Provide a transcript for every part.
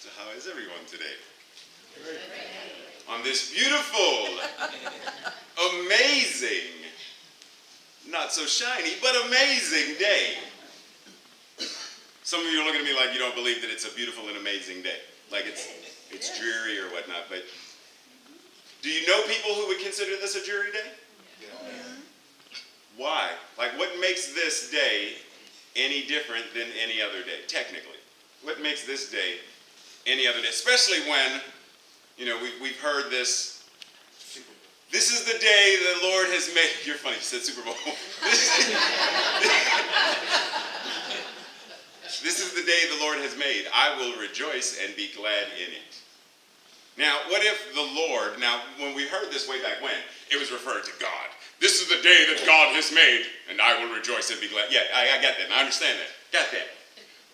So how is everyone today? Great. On this beautiful, amazing, not so shiny, but amazing day. Some of you are looking at me like you don't believe that it's a beautiful and amazing day. Like it's dreary or whatnot, but do you know people who would consider this a dreary day? Yeah. Why? Like what makes this day any different than any other day, technically? What makes this day any other day? Especially when, you know, we've heard this. This is the day the Lord has made. You're funny, you said Super Bowl. This is the day the Lord has made. I will rejoice and be glad in it. Now, what if the Lord, now when we heard this way back when, it was referring to God. This is the day that God has made, and I will rejoice and be glad. Yeah, I got that. I understand that. Got that.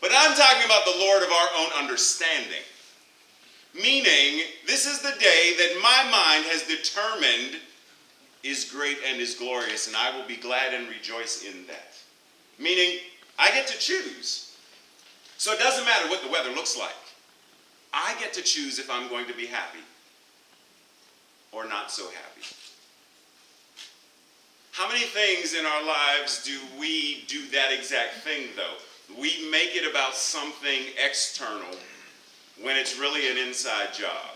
But I'm talking about the Lord of our own understanding. Meaning, this is the day that my mind has determined is great and is glorious, and I will be glad and rejoice in that. Meaning, I get to choose. So it doesn't matter what the weather looks like. I get to choose if I'm going to be happy or not so happy. How many things in our lives do we do that exact thing, though? We make it about something external when it's really an inside job.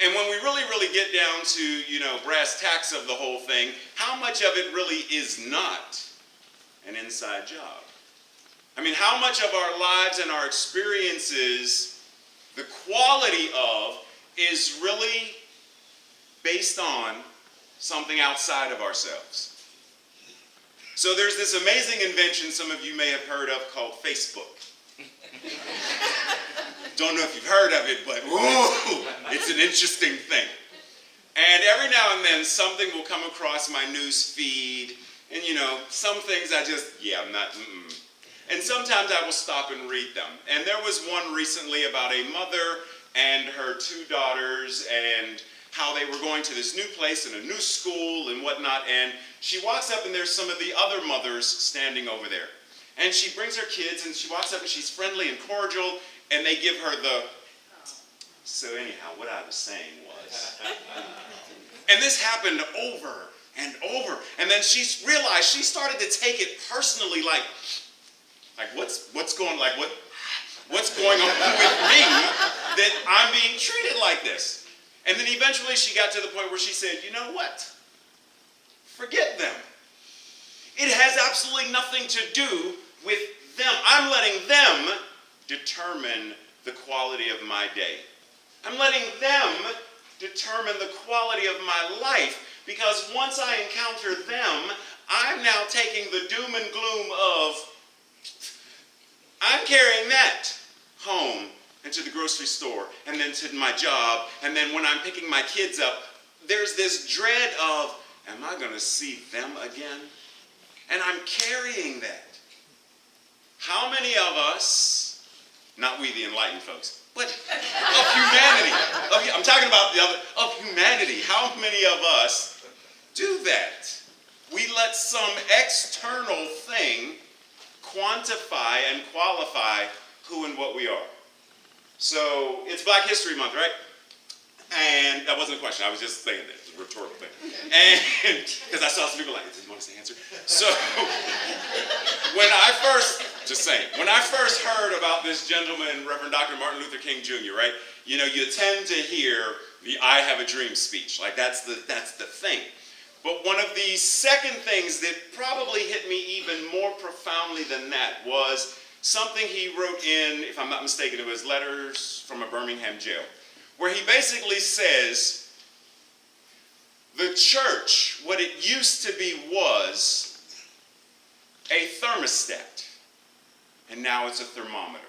And when we really get down to, you know, brass tacks of the whole thing, how much of it really is not an inside job? I mean, how much of our lives and our experiences, the quality of, is really based on something outside of ourselves? So there's this amazing invention some of you may have heard of called Facebook. Don't know if you've heard of it, but whoa, it's an interesting thing. And every now and then something will come across my news feed, and you know, some things I just, I'm not, And sometimes I will stop and read them. And there was one recently about a mother and her two daughters and how they were going to this new place and a new school and whatnot. And she walks up and there's some of the other mothers standing over there. And she brings her kids and she walks up and she's friendly and cordial and they give her the... So anyhow, what I was saying was... And this happened over and over. And then she realized she started to take it personally, like what's going on with me that I'm being treated like this? And then eventually she got to the point where she said, you know what? Forget them. It has absolutely nothing to do with them. I'm letting them determine the quality of my day. I'm letting them determine the quality of my life, because once I encounter them, I'm now taking the doom and gloom of, I'm carrying that home and to the grocery store and then to my job, and then when I'm picking my kids up, there's this dread of, am I going to see them again? And I'm carrying that. How many of us, not we the enlightened folks, but of humanity, I'm talking about the other, of humanity, how many of us do that? We let some external thing quantify and qualify who and what we are. So it's Black History Month, right? And that wasn't a question, I was just saying that. It's a rhetorical thing. And because I saw some people like, did you want to say answer? So when I first heard about this gentleman, Reverend Dr. Martin Luther King Jr., right? You know, you tend to hear the I have a dream speech. Like that's the thing. But one of the second things that probably hit me even more profoundly than that was something he wrote in, if I'm not mistaken, it was Letters from a Birmingham Jail, where he basically says, the church, what it used to be was a thermostat, and now it's a thermometer.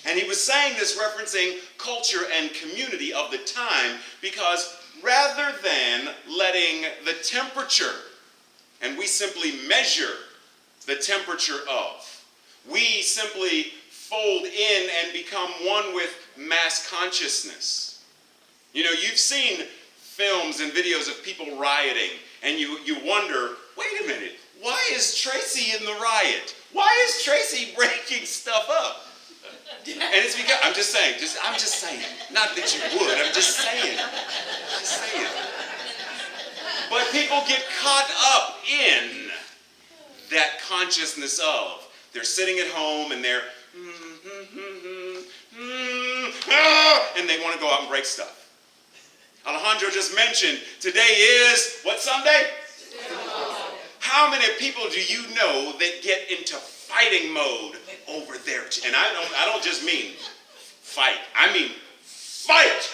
And he was saying this referencing culture and community of the time, because rather than letting the temperature, and we simply measure the temperature of, we simply fold in and become one with mass consciousness. You know, you've seen films and videos of people rioting, and you wonder, wait a minute, why is Tracy in the riot? Why is Tracy breaking stuff up? saying. Not that you would, I'm just saying. Just saying. But people get caught up in that consciousness of, they're sitting at home and they're, and they want to go out and break stuff. Alejandro just mentioned, today is, what Sunday? How many people do you know that get into fighting mode over their, and I don't just mean fight, I mean fight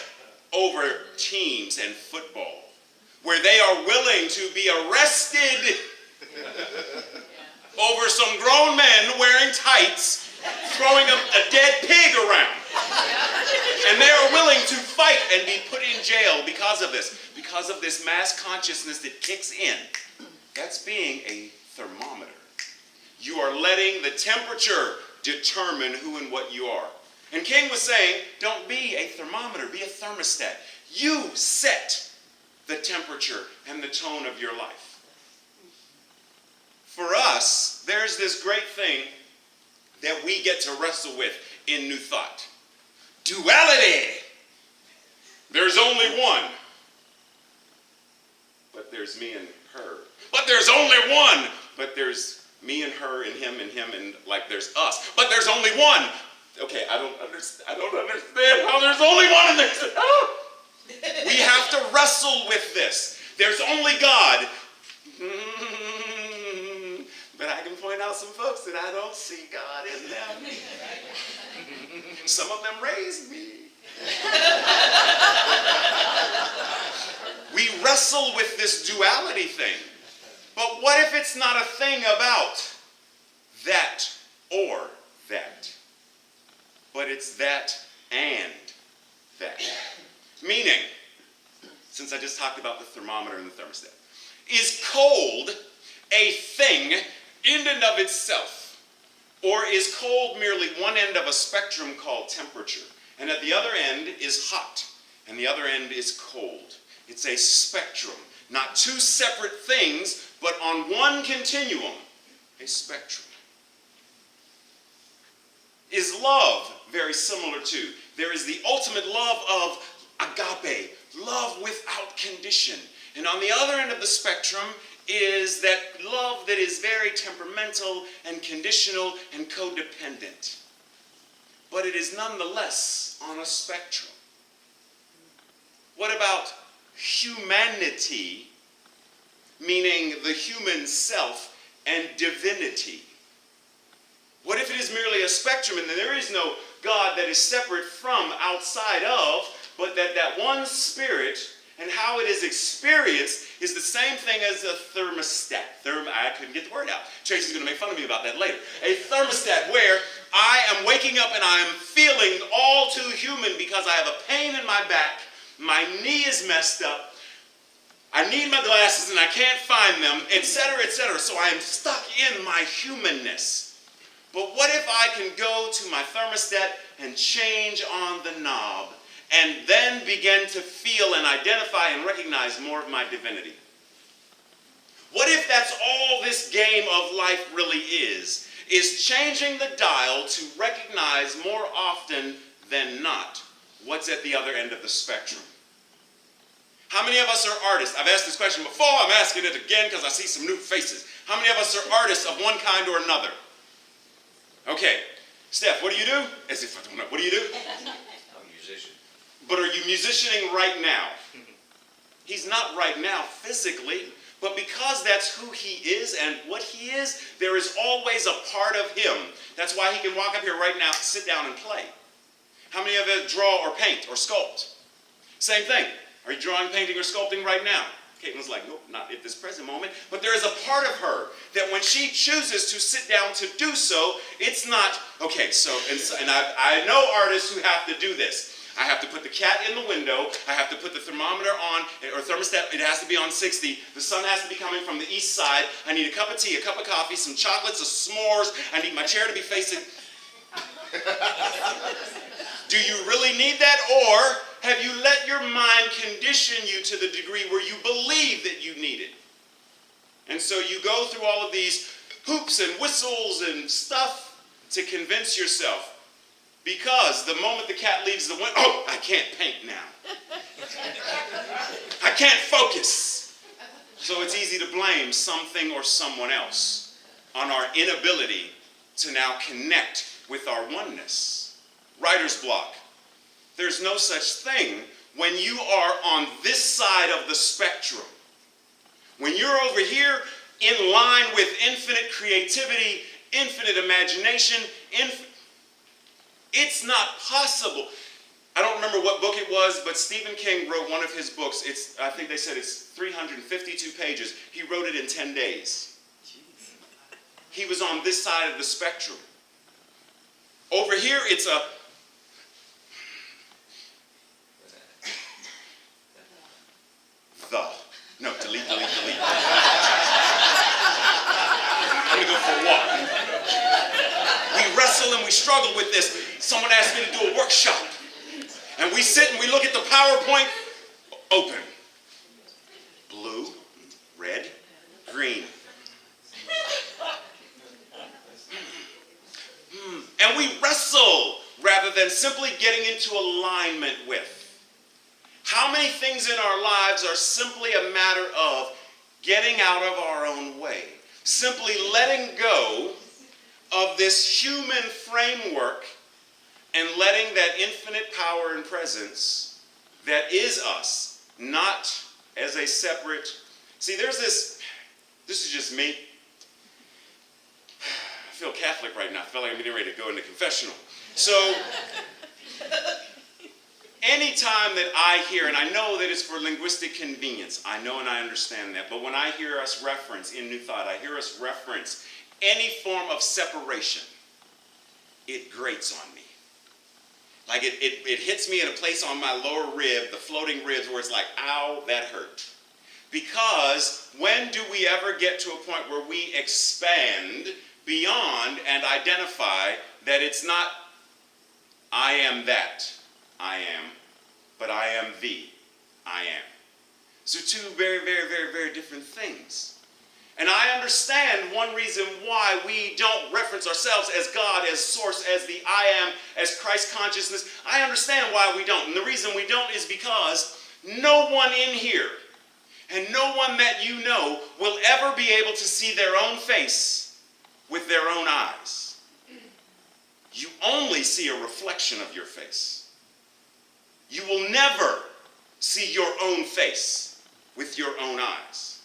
over teams and football, where they are willing to be arrested over some grown men wearing tights, throwing a dead pig around. And they are willing to fight and be put in jail because of this mass consciousness that kicks in. That's being a thermometer. You are letting the temperature determine who and what you are. And King was saying, don't be a thermometer, be a thermostat. You set the temperature and the tone of your life. For us, there's this great thing that we get to wrestle with in New Thought. Duality. There's only one. But there's me and her. But there's only one. But there's me and her and him, and like there's us. But there's only one. Okay, I don't understand how there's only one and there's we have to wrestle with this. There's only God. But I can point out some folks that I don't see God in them. Some of them raised me. We wrestle with this duality thing. But what if it's not a thing about that or that? But it's that and that. Meaning, since I just talked about the thermometer and the thermostat, is cold a thing in and of itself? Or is cold merely one end of a spectrum called temperature? And at the other end is hot, and the other end is cold. It's a spectrum. Not two separate things, but on one continuum, a spectrum. Is love very similar to? There is the ultimate love of agape, love without condition. And on the other end of the spectrum is that love that is very temperamental and conditional and codependent. But it is nonetheless on a spectrum. What about humanity, meaning the human self, and divinity? What if it is merely a spectrum and there is no God that is separate from, outside of, but that one spirit and how it is experienced is the same thing as a thermostat. I couldn't get the word out. Tracy's going to make fun of me about that later. A thermostat where I am waking up and I am feeling all too human because I have a pain in my back, my knee is messed up, I need my glasses and I can't find them, etc., etc. So I am stuck in my humanness. But what if I can go to my thermostat and change on the knob and then begin to feel and identify and recognize more of my divinity? What if that's all this game of life really is changing the dial to recognize more often than not what's at the other end of the spectrum? How many of us are artists? I've asked this question before, I'm asking it again because I see some new faces. How many of us are artists of one kind or another? Okay, Steph, what do you do? As if I don't know. What do you do? I'm a musician. But are you musicianing right now? He's not right now physically, but because that's who he is and what he is, there is always a part of him. That's why he can walk up here right now, sit down and play. How many of you draw or paint or sculpt? Same thing. Are you drawing, painting, or sculpting right now? Caitlin's like, nope, not at this present moment. But there is a part of her that when she chooses to sit down to do so, it's not, okay, and I know artists who have to do this. I have to put the cat in the window. I have to put the thermometer on, or thermostat, it has to be on 60. The sun has to be coming from the east side. I need a cup of tea, a cup of coffee, some chocolates, some s'mores. I need my chair to be facing. Do you really need that? Or have you let your mind condition you to the degree where you believe that you need it? And so you go through all of these hoops and whistles and stuff to convince yourself Because the moment the cat leaves the window, oh, I can't paint now. I can't focus. So it's easy to blame something or someone else on our inability to now connect with our oneness. Writer's block. There's no such thing when you are on this side of the spectrum. When you're over here in line with infinite creativity, infinite imagination, it's not possible. I don't remember what book it was, but Stephen King wrote one of his books. I think they said it's 352 pages. He wrote it in 10 days. He was on this side of the spectrum. Over here, it's a... No, delete. I'm going to go for a walk. We wrestle and we struggle with this. Someone asked me to do a workshop. And we sit and we look at the PowerPoint. Open. Blue, red, green. And we wrestle rather than simply getting into alignment with. How many things in our lives are simply a matter of getting out of our own way? Simply letting go of this human framework and letting that infinite power and presence that is us, not as a separate... See, there's this is just me. I feel Catholic right now. I feel like I'm getting ready to go into confessional. So, anytime that I hear, and I know that it's for linguistic convenience, I know and I understand that, but when I hear us reference in New Thought, I hear us reference any form of separation, it grates on me. Like it hits me in a place on my lower rib, the floating ribs, where it's like, ow, that hurt. Because when do we ever get to a point where we expand beyond and identify that it's not, I am that, I am, but I am the, I am. So two very, very, very, very different things. And I understand one reason why we don't reference ourselves as God, as source, as the I am, as Christ consciousness. I understand why we don't. And the reason we don't is because no one in here and no one that you know will ever be able to see their own face with their own eyes. You only see a reflection of your face. You will never see your own face with your own eyes.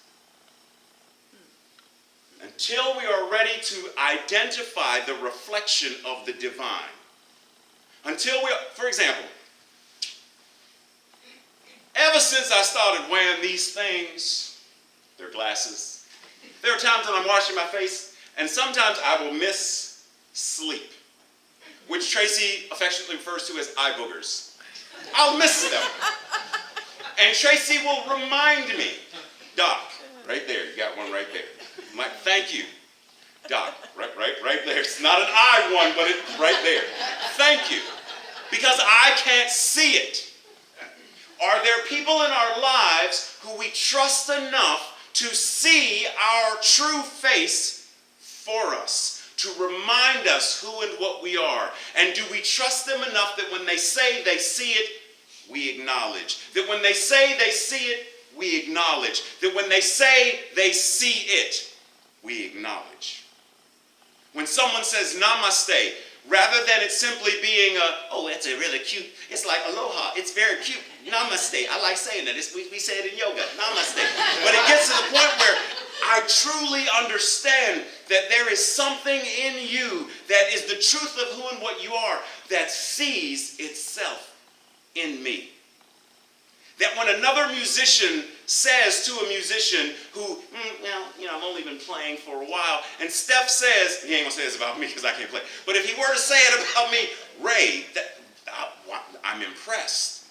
Until we are ready to identify the reflection of the divine. Until we, for example, ever since I started wearing these things, they're glasses, there are times when I'm washing my face, and sometimes I will miss sleep, which Tracy affectionately refers to as eye boogers. I'll miss them. And Tracy will remind me, Doc, right there, you got one right there. I'm like, thank you, Doc, right there. It's not an eye one, but it's right there. Thank you, because I can't see it. Are there people in our lives who we trust enough to see our true face for us, to remind us who and what we are? And do we trust them enough that when they say they see it, we acknowledge? That when they say they see it, we acknowledge. That when they say they see it, we acknowledge. When someone says namaste, rather than it simply being oh, that's a really cute, it's like aloha, it's very cute, namaste. I like saying that. We say it in yoga, namaste. But it gets to the point where I truly understand that there is something in you that is the truth of who and what you are that sees itself in me. That when another musician says to a musician who, I've only been playing for a while, and Steph says, he ain't gonna say this about me because I can't play, but if he were to say it about me, Ray, I'm impressed.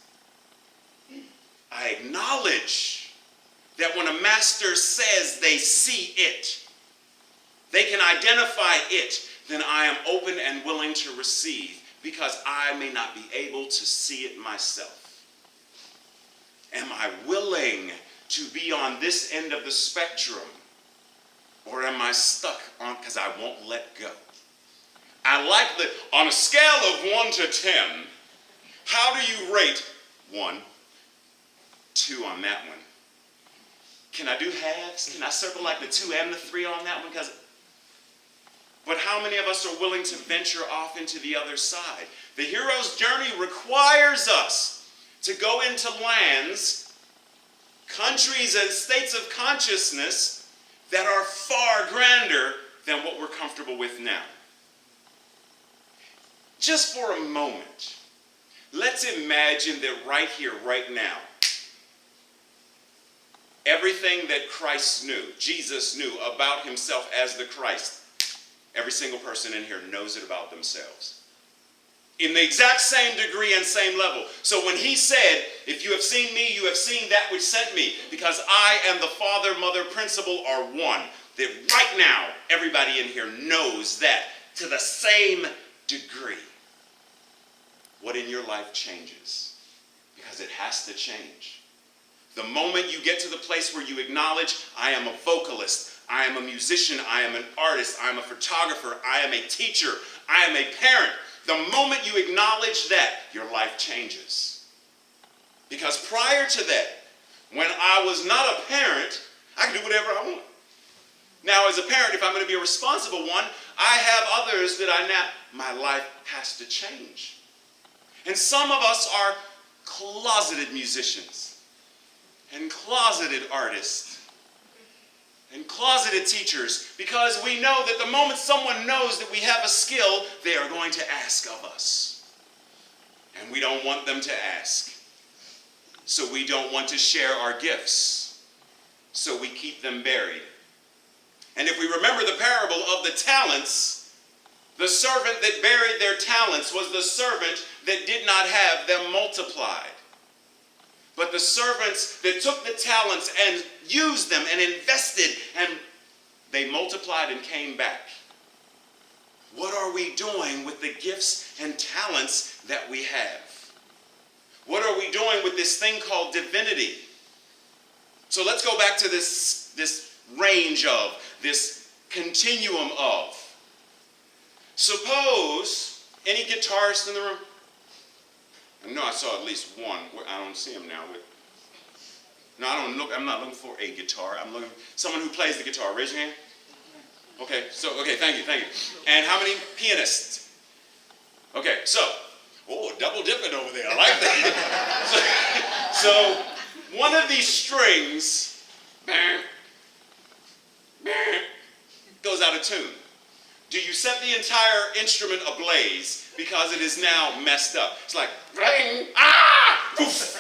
I acknowledge that when a master says they see it, they can identify it, then I am open and willing to receive because I may not be able to see it myself. Am I willing to be on this end of the spectrum? Or am I stuck on because I won't let go? I like on a scale of 1 to 10, how do you rate 1, 2 on that one? Can I do halves? Can I circle like the 2 and the 3 on that one? But how many of us are willing to venture off into the other side? The hero's journey requires us to go into lands, countries, and states of consciousness that are far grander than what we're comfortable with now. Just for a moment, let's imagine that right here, right now, everything that Christ knew, Jesus knew about himself as the Christ, every single person in here knows it about themselves. In the exact same degree and same level. So when he said, if you have seen me, you have seen that which sent me, because I and the Father, Mother, Principle are one. That right now, everybody in here knows that to the same degree. What in your life changes? Because it has to change. The moment you get to the place where you acknowledge, I am a vocalist, I am a musician, I am an artist, I am a photographer, I am a teacher, I am a parent. The moment you acknowledge that, your life changes. Because prior to that, when I was not a parent, I could do whatever I want. Now as a parent, if I'm going to be a responsible one, I have others that my life has to change. And some of us are closeted musicians and closeted artists and closeted teachers, because we know that the moment someone knows that we have a skill, they are going to ask of us. And we don't want them to ask. So we don't want to share our gifts. So we keep them buried. And if we remember the parable of the talents, the servant that buried their talents was the servant that did not have them multiplied. But the servants that took the talents and used them and invested, and they multiplied and came back. What are we doing with the gifts and talents that we have? What are we doing with this thing called divinity? So let's go back to this range of, this continuum of. Suppose, any guitarist in the room? I know I saw at least one. I don't see him now. No, I'm not looking for a guitar. I'm looking for someone who plays the guitar. Raise your hand. Okay, thank you. And how many pianists? Okay, so, double dipping over there. I like that. so, one of these strings goes out of tune. Do you set the entire instrument ablaze because it is now messed up? It's like, ring, poof.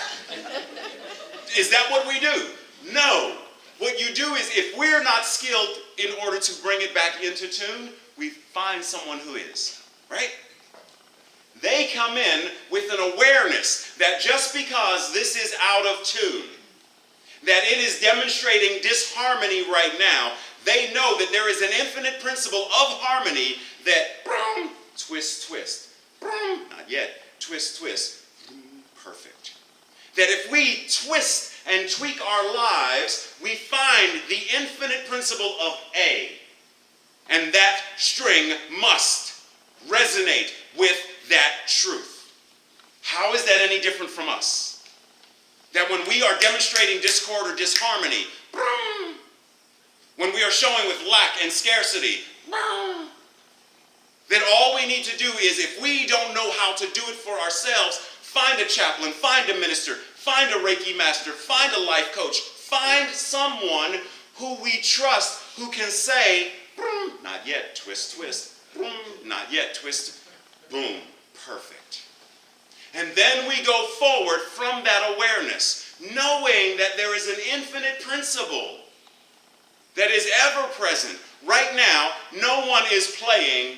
Is that what we do? No. What you do is, if we're not skilled in order to bring it back into tune, we find someone who is, right? They come in with an awareness that just because this is out of tune, that it is demonstrating disharmony right now, they know that there is an infinite principle of harmony that, boom, twist, twist, boom, not yet, twist, twist, boom, perfect. That if we twist and tweak our lives, we find the infinite principle of A, and that string must resonate with that truth. How is that any different from us? That when we are demonstrating discord or disharmony, boom, when we are showing with lack and scarcity, then all we need to do is, if we don't know how to do it for ourselves, find a chaplain, find a minister, find a Reiki master, find a life coach, find someone who we trust, who can say, not yet, twist, twist, not yet, twist, boom, perfect. And then we go forward from that awareness, knowing that there is an infinite principle that is ever present. Right now, no one is playing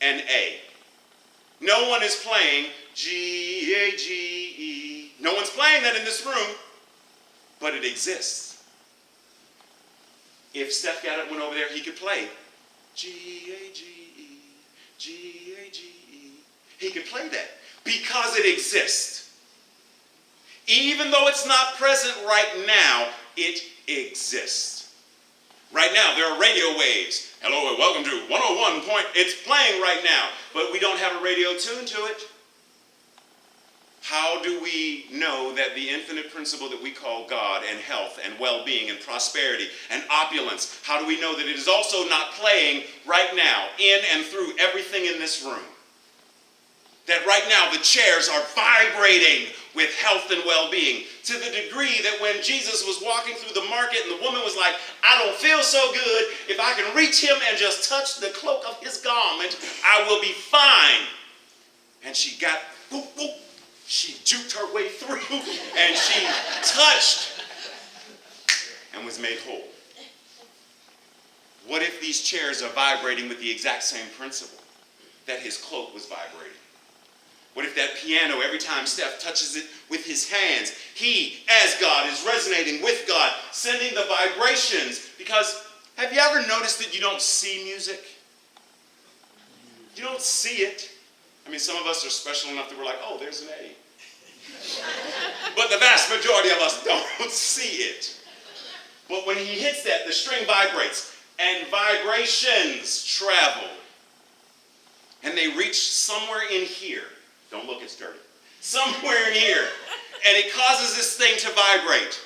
an A. No one is playing G, A, G, E. No one's playing that in this room, but it exists. If Steph got it, went over there, he could play G, A, G, E, G, A, G, E. He could play that because it exists. Even though it's not present right now, it exists. Right now, there are radio waves. Hello and welcome to 101 point. It's playing right now, but we don't have a radio tune to it. How do we know that the infinite principle that we call God and health and well-being and prosperity and opulence, how do we know that it is also not playing right now in and through everything in this room? That right now the chairs are vibrating with health and well-being to the degree that when Jesus was walking through the market and the woman was like, I don't feel so good. If I can reach him and just touch the cloak of his garment, I will be fine. And she got, whoop, whoop, she juked her way through and she touched and was made whole. What if these chairs are vibrating with the exact same principle that his cloak was vibrating? What if that piano, every time Steph touches it with his hands, he, as God, is resonating with God, sending the vibrations? Because have you ever noticed that you don't see music? You don't see it. I mean, some of us are special enough that we're like, oh, there's an A. But the vast majority of us don't see it. But when he hits that, the string vibrates, and vibrations travel. And they reach somewhere in here. Don't look, it's dirty. Somewhere in here. And it causes this thing to vibrate.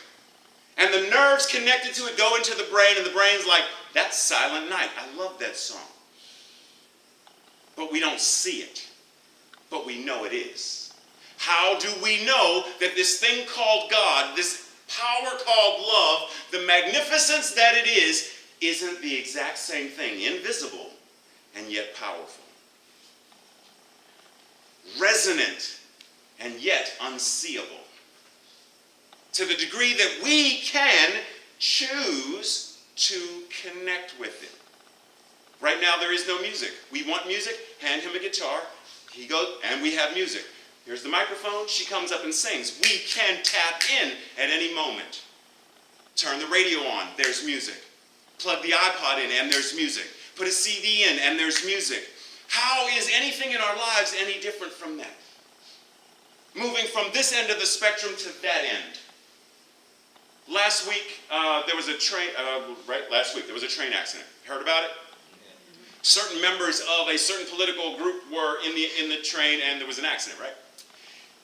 And the nerves connected to it go into the brain, and the brain's like, that's Silent Night. I love that song. But we don't see it. But we know it is. How do we know that this thing called God, this power called love, the magnificence that it is, isn't the exact same thing, invisible and yet powerful? Resonant and yet unseeable. To the degree that we can choose to connect with it. Right now there is no music. We want music, hand him a guitar, he goes, and we have music. Here's the microphone, she comes up and sings. We can tap in at any moment. Turn the radio on, there's music. Plug the iPod in and there's music. Put a CD in and there's music. How is anything in our lives any different from that? Moving from this end of the spectrum to that end. Last week, there was a train accident. Heard about it? Certain members of a certain political group were in the train and there was an accident, right?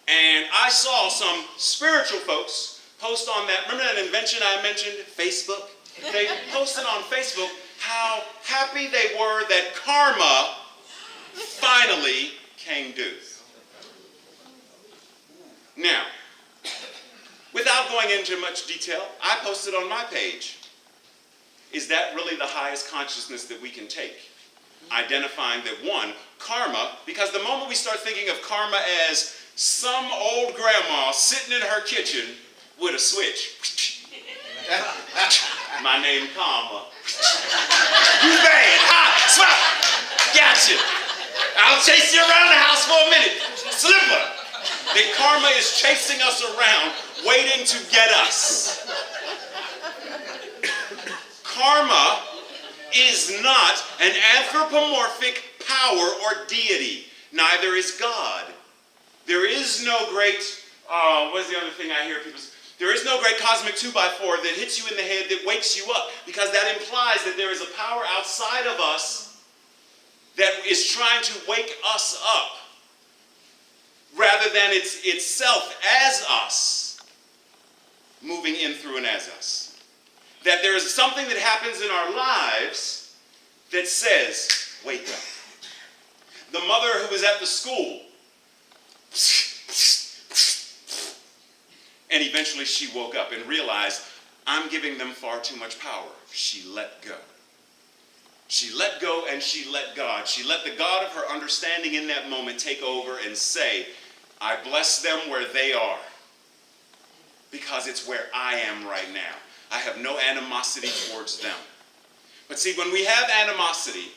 And I saw some spiritual folks post on that, remember that invention I mentioned, Facebook? They posted on Facebook how happy they were that karma finally came due. Now, without going into much detail, I posted on my page, is that really the highest consciousness that we can take? Identifying that one, karma, because the moment we start thinking of karma as some old grandma sitting in her kitchen with a switch. My name Karma. You bad, ha, swap, gotcha. I'll chase you around the house for a minute. Slipper. That karma is chasing us around, waiting to get us. Karma is not an anthropomorphic power or deity. Neither is God. There is no great, what's the other thing I hear people say? There is no great cosmic 2x4 that hits you in the head that wakes you up, because that implies that there is a power outside of us that is trying to wake us up, rather than it's itself as us, moving in through and as us. That there is something that happens in our lives that says, wake up. The mother who was at the school, and eventually she woke up and realized, I'm giving them far too much power. She let go. She let go and she let God. She let the God of her understanding in that moment take over and say, I bless them where they are, because it's where I am right now. I have no animosity towards them. But see, when we have animosity,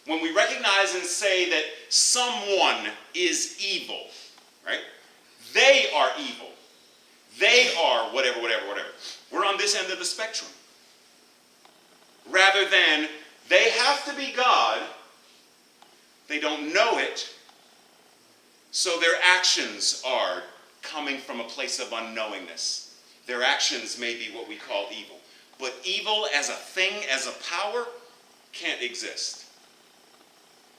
when we recognize and say that someone is evil, right? They are evil. They are whatever. We're on this end of the spectrum. Rather than they have to be God, they don't know it, so their actions are coming from a place of unknowingness. Their actions may be what we call evil. But evil as a thing, as a power, can't exist.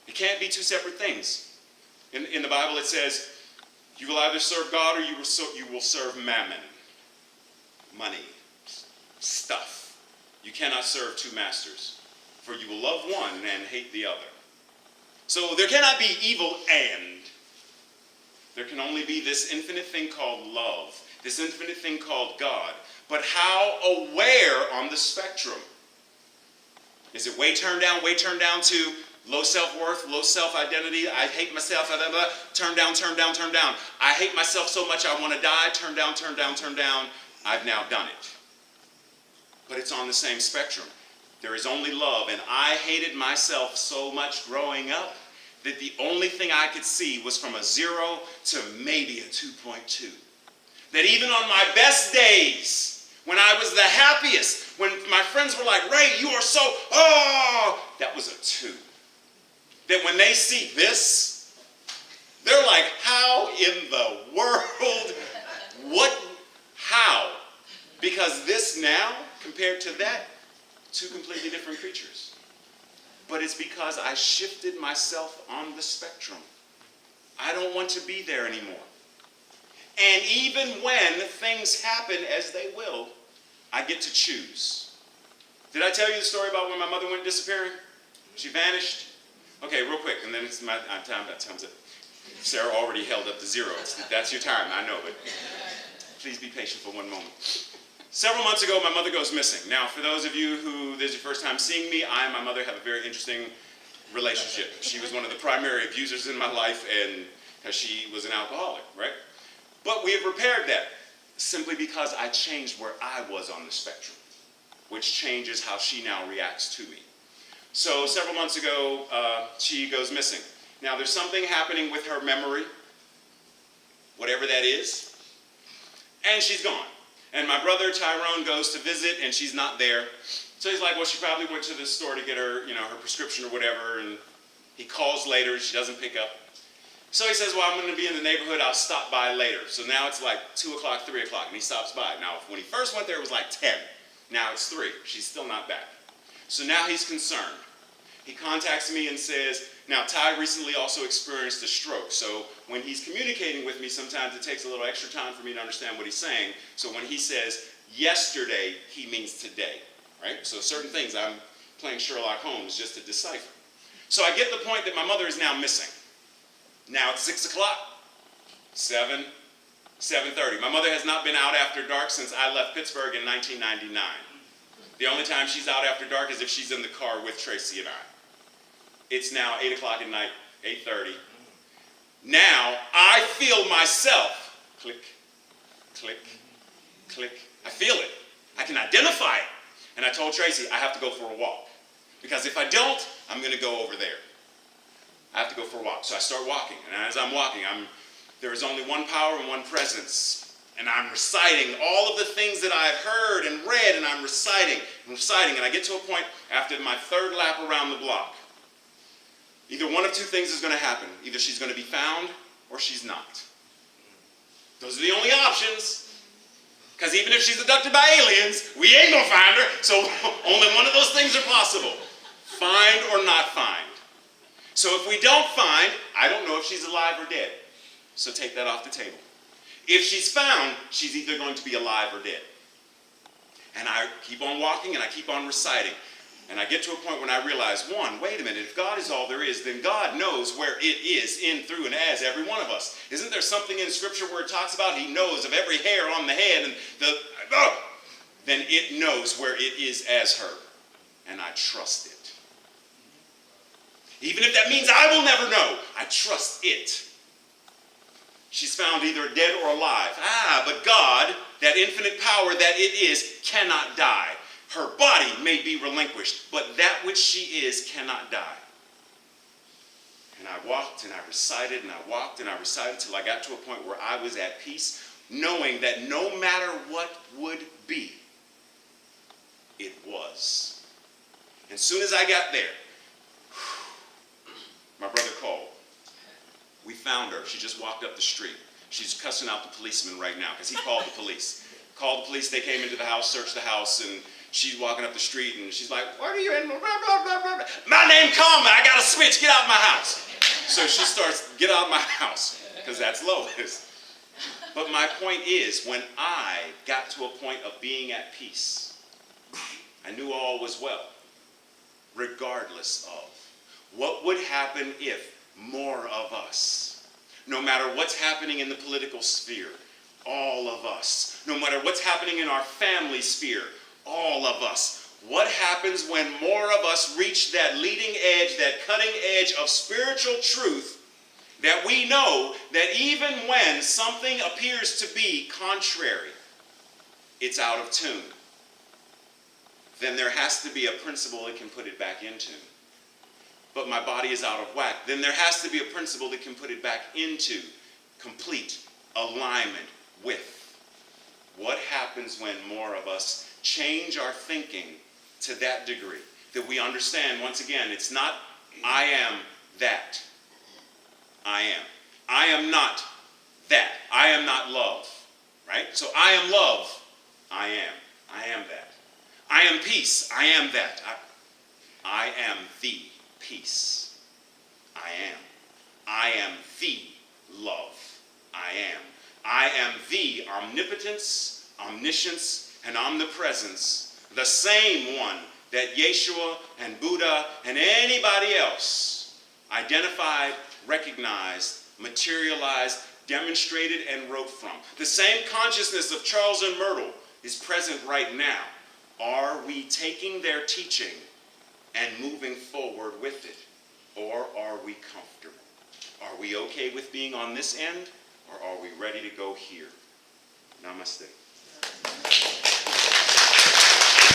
It can't be two separate things. In the Bible it says, you will either serve God or you will serve mammon. Money. Stuff. You cannot serve two masters. For you will love one and hate the other. So there cannot be evil and. There can only be this infinite thing called love. This infinite thing called God. But how aware on the spectrum? Is it way turned down to low self-worth, low self-identity, I hate myself, blah, blah, blah. Turn down, turn down, turn down. I hate myself so much I want to die, turn down, turn down, turn down. I've now done it. But it's on the same spectrum. There is only love, and I hated myself so much growing up that the only thing I could see was from a 0 to maybe a 2.2. That even on my best days, when I was the happiest, when my friends were like, Ray, you are so, that was a 2. That when they see this, they're like, how in the world, how? Because this now, compared to that, two completely different creatures. But it's because I shifted myself on the spectrum. I don't want to be there anymore. And even when things happen as they will, I get to choose. Did I tell you the story about when my mother went disappearing? She vanished? Okay, real quick, and then it's my time. That time's up. Sarah already held up the 0. That's your time, I know, but please be patient for one moment. Several months ago, my mother goes missing. Now, for those of you who this is your first time seeing me, I and my mother have a very interesting relationship. She was one of the primary abusers in my life, and because she was an alcoholic, right? But we have repaired that simply because I changed where I was on the spectrum, which changes how she now reacts to me. So several months ago, she goes missing. Now, there's something happening with her memory, whatever that is, and she's gone. And my brother Tyrone goes to visit, and she's not there. So he's like, well, she probably went to the store to get her, her prescription or whatever, and he calls later, she doesn't pick up. So he says, well, I'm going to be in the neighborhood, I'll stop by later. So now it's like 2 o'clock, 3 o'clock, and he stops by. Now, when he first went there, it was like 10. Now it's 3. She's still not back. So now he's concerned. He contacts me and says, now Ty recently also experienced a stroke, so when he's communicating with me, sometimes it takes a little extra time for me to understand what he's saying. So when he says yesterday, he means today, right? So certain things I'm playing Sherlock Holmes just to decipher. So I get the point that my mother is now missing. Now it's 6 o'clock, 7, 7:30. My mother has not been out after dark since I left Pittsburgh in 1999. The only time she's out after dark is if she's in the car with Tracy and I. It's now 8 o'clock at night, 8:30. Now I feel myself. Click, click, click. I feel it. I can identify it. And I told Tracy, I have to go for a walk. Because if I don't, I'm going to go over there. I have to go for a walk. So I start walking. And as I'm walking, there is only one power and one presence. And I'm reciting all of the things that I've heard and read, and I'm reciting. And I get to a point after my 3rd lap around the block. Either one of two things is going to happen. Either she's going to be found or she's not. Those are the only options. Because even if she's abducted by aliens, we ain't going to find her. So only one of those things are possible. Find or not find. So if we don't find, I don't know if she's alive or dead. So take that off the table. If she's found, she's either going to be alive or dead. And I keep on walking and I keep on reciting. And I get to a point when I realize, one, wait a minute, if God is all there is, then God knows where it is in, through, and as every one of us. Isn't there something in Scripture where it talks about He knows of every hair on the head and then it knows where it is as her. And I trust it. Even if that means I will never know, I trust it. She's found either dead or alive. But God, that infinite power that it is, cannot die. Her body may be relinquished, but that which she is cannot die. And I walked and I recited and I walked and I recited till I got to a point where I was at peace, knowing that no matter what would be, it was. And as soon as I got there, my brother called. We found her. She just walked up the street. She's cussing out the policeman right now because he called the police. Called the police. They came into the house, searched the house, and she's walking up the street and she's like, what are you in? Blah, blah, blah, blah. My name Carmen, I got a switch, get out of my house. So she starts, get out of my house, because that's Lois. But my point is, when I got to a point of being at peace, I knew all was well, regardless of what would happen if more of us, no matter what's happening in the political sphere, all of us, no matter what's happening in our family sphere, all of us, what happens when more of us reach that leading edge, that cutting edge of spiritual truth, that we know that even when something appears to be contrary, it's out of tune, then there has to be a principle that can put it back in tune. But my body is out of whack, then there has to be a principle that can put it back into complete alignment with. What happens when more of us change our thinking to that degree, that we understand, once again, it's not I am that. I am. I am not that. I am not love, right? So I am love. I am. I am that. I am peace. I am that. I am the peace. I am. I am the love. I am. I am the omnipotence, omniscience, and omnipresence, the same one that Yeshua and Buddha and anybody else identified, recognized, materialized, demonstrated, and wrote from. The same consciousness of Charles and Myrtle is present right now. Are we taking their teaching and moving forward with it? Or are we comfortable? Are we okay with being on this end? Or are we ready to go here? Namaste.